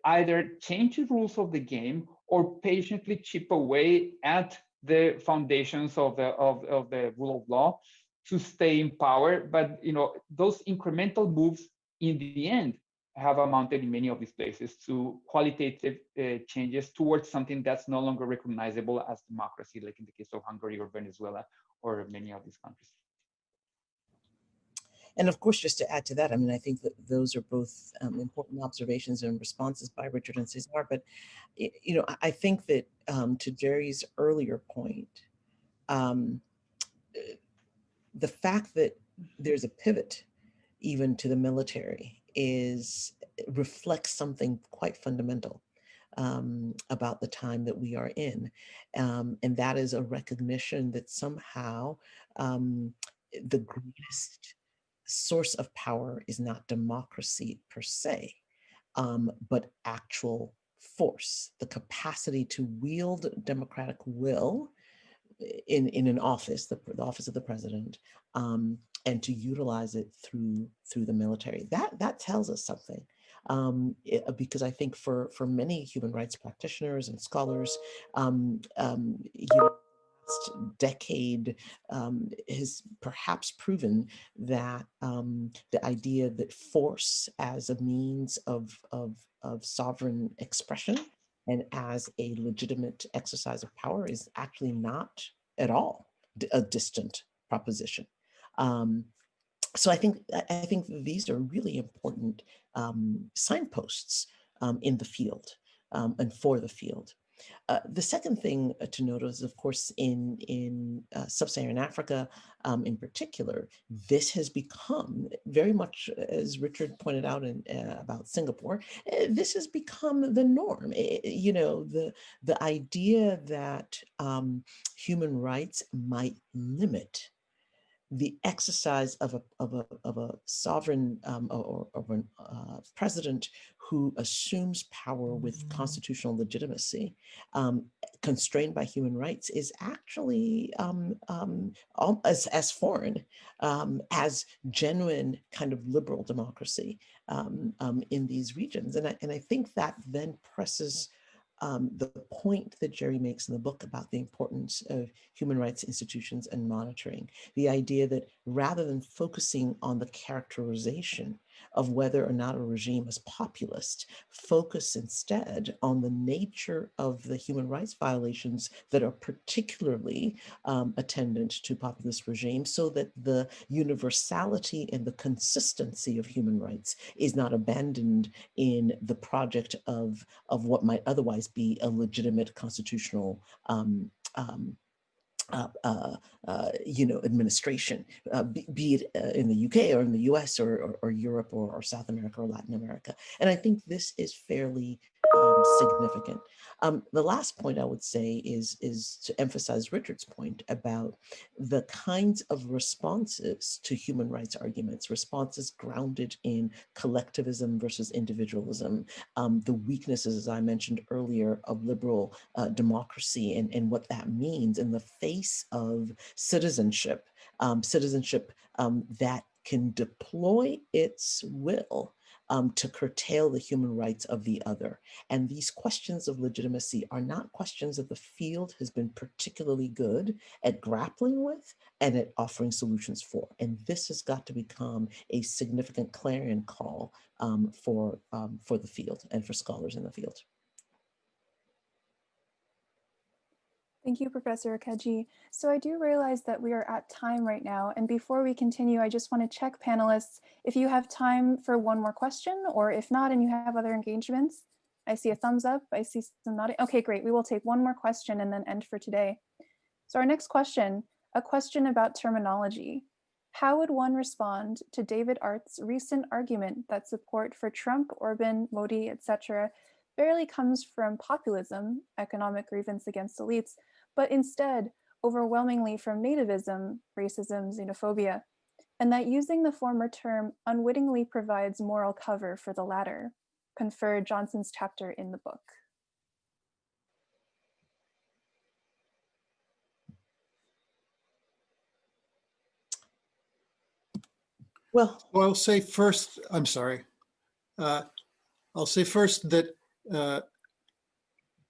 either change the rules of the game or patiently chip away at the foundations of the rule of law to stay in power. But those incremental moves in the end have amounted in many of these places to qualitative changes towards something that's no longer recognizable as democracy, like in the case of Hungary or Venezuela or many of these countries. And of course, just to add to that, I mean, I think that those are both important observations and responses by Richard and Cesar. But, I think that to Jerry's earlier point, the fact that there's a pivot even to the military reflects something quite fundamental. about the time that we are in. And that is a recognition that somehow the greatest source of power is not democracy per se, but actual force, the capacity to wield democratic will in an office, the office of the president, and to utilize it through the military. That tells us something, because I think for many human rights practitioners and scholars, last decade has perhaps proven that the idea that force as a means of sovereign expression and as a legitimate exercise of power is actually not at all a distant proposition. So I think these are really important signposts in the field and for the field. The second thing to note is, of course, in sub-Saharan Africa in particular, this has become very much, as Richard pointed out about Singapore, this has become the norm. The idea that human rights might limit the exercise of a sovereign or a president who assumes power with constitutional legitimacy, constrained by human rights, is actually as foreign as genuine kind of liberal democracy in these regions. And I think that then presses the point that Jerry makes in the book about the importance of human rights institutions and monitoring, the idea that rather than focusing on the characterization of whether or not a regime is populist, focus instead on the nature of the human rights violations that are particularly attendant to populist regimes, so that the universality and the consistency of human rights is not abandoned in the project of what might otherwise be a legitimate constitutional administration, be it in the UK or in the US or Europe or South America or Latin America. And I think this is fairly significant. The last point I would say is to emphasize Richard's point about the kinds of responses to human rights arguments, responses grounded in collectivism versus individualism, the weaknesses, as I mentioned earlier, of liberal democracy and what that means in the face of citizenship, that can deploy its will to curtail the human rights of the other. And these questions of legitimacy are not questions that the field has been particularly good at grappling with and at offering solutions for. And this has got to become a significant clarion call for the field and for scholars in the field. Thank you, Professor Akeji. So I do realize that we are at time right now. And before we continue, I just want to check panelists if you have time for one more question, or if not, and you have other engagements. I see a thumbs up. I see some nodding. Okay, great. We will take one more question and then end for today. So our next question, a question about terminology. How would one respond to David Arth's recent argument that support for Trump, Orban, Modi, etc. barely comes from populism, economic grievance against elites, but instead overwhelmingly from nativism, racism, xenophobia, and that using the former term unwittingly provides moral cover for the latter? Confer Johnson's chapter in the book. Well, I'll say first, I'm sorry. I'll say first that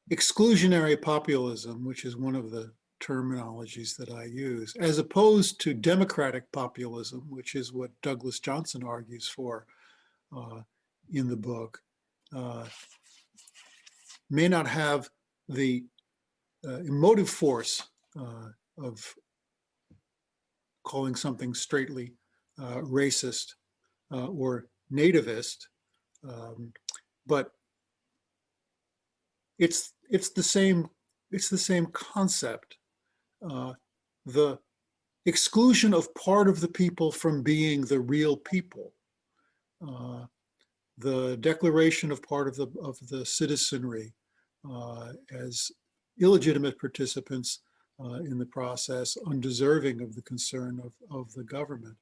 exclusionary populism, which is one of the terminologies that I use, as opposed to democratic populism, which is what Douglas Johnson argues for in the book, may not have the emotive force of calling something straightly racist or nativist, but it's the same concept. The exclusion of part of the people from being the real people, the declaration of part of the citizenry as illegitimate participants in the process, undeserving of the concern of the government.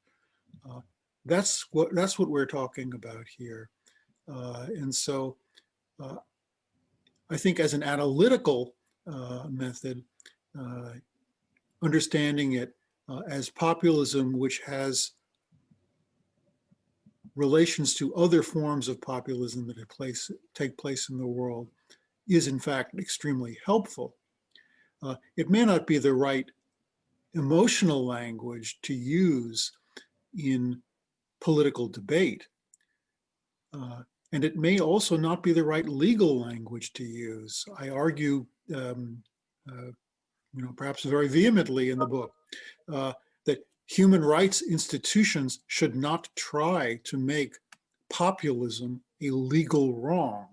That's what we're talking about here. And so I think as an analytical method, understanding it as populism, which has relations to other forms of populism that take place in the world, is in fact extremely helpful. It may not be the right emotional language to use in political debate. And it may also not be the right legal language to use. I argue, perhaps very vehemently in the book, that human rights institutions should not try to make populism a legal wrong.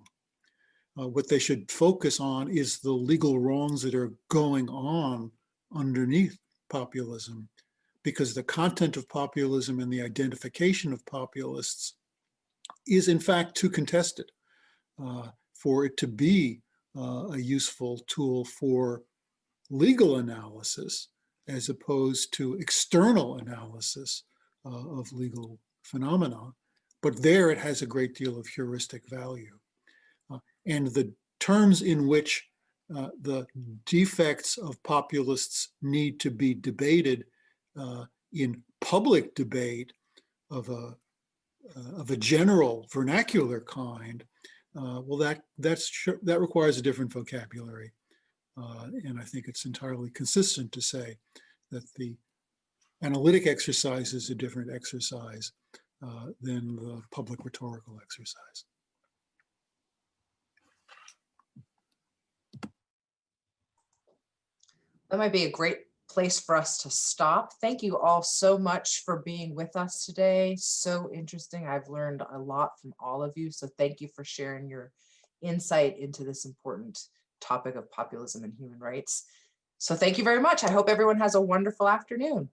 What they should focus on is the legal wrongs that are going on underneath populism, because the content of populism and the identification of populists is in fact too contested for it to be a useful tool for legal analysis as opposed to external analysis of legal phenomena. But there it has a great deal of heuristic value. And the terms in which the defects of populists need to be debated in public debate of a general vernacular kind, well, that requires a different vocabulary. And I think it's entirely consistent to say that the analytic exercise is a different exercise than the public rhetorical exercise. That might be a great place for us to stop. Thank you all so much for being with us today. So interesting. I've learned a lot from all of you. So thank you for sharing your insight into this important topic of populism and human rights. So thank you very much. I hope everyone has a wonderful afternoon.